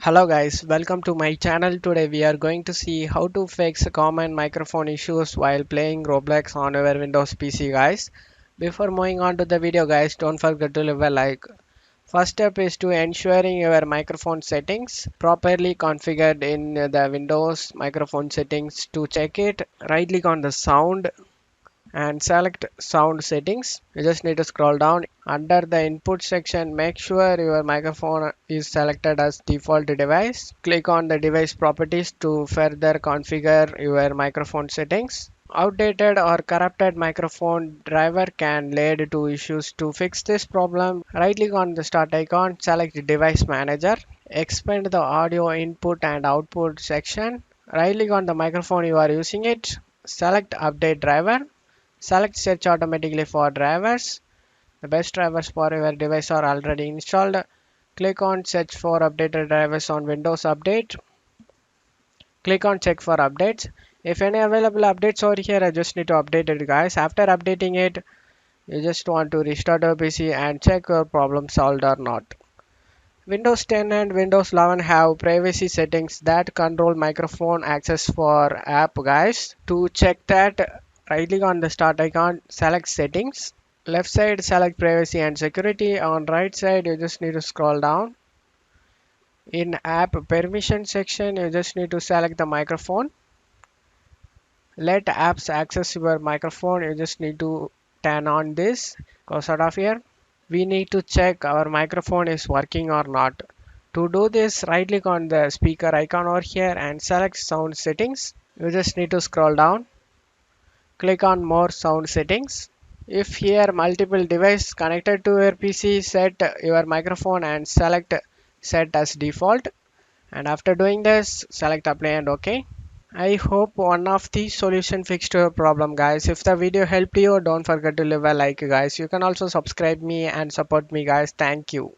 Hello guys, welcome to my channel. Today we are going to see how to fix common microphone issues while playing Roblox on your Windows PC guys. Before moving on to the video guys, don't forget to leave a like. First step is to ensuring your microphone settings properly configured in the Windows microphone settings. To check it, right click on the sound and select sound settings. You just need to scroll down under the input section. Make sure your microphone is selected as default device. Click on the device properties to further configure your microphone settings. Outdated or corrupted microphone driver can lead to issues. To fix this problem, right click on the start icon, select device manager, expand the audio input and output section, right click on the microphone you are using it, select update driver. Select search automatically for drivers. The best drivers for your device are already installed. Click on search for updated drivers on Windows Update. Click on check for updates. If any available updates over here, I just need to update it guys. After updating it, you just want to restart your PC and check your problem solved or not. Windows 10 and Windows 11 have privacy settings that control microphone access for app guys. To check that, right click on the start icon, select settings. Left side select privacy and security. On right side you just need to scroll down. In app permission section you just need to select the microphone. Let apps access your microphone. You just need to turn on this. Close out of here. We need to check our microphone is working or not. To do this, right click on the speaker icon over here and select sound settings. You just need to scroll down. Click on more sound settings. If here multiple devices connected to your PC, set your microphone and select set as default. And after doing this, select apply and OK. I hope one of these solution fixed your problem guys. If the video helped you, don't forget to leave a like guys. You can also subscribe me and support me guys. Thank you.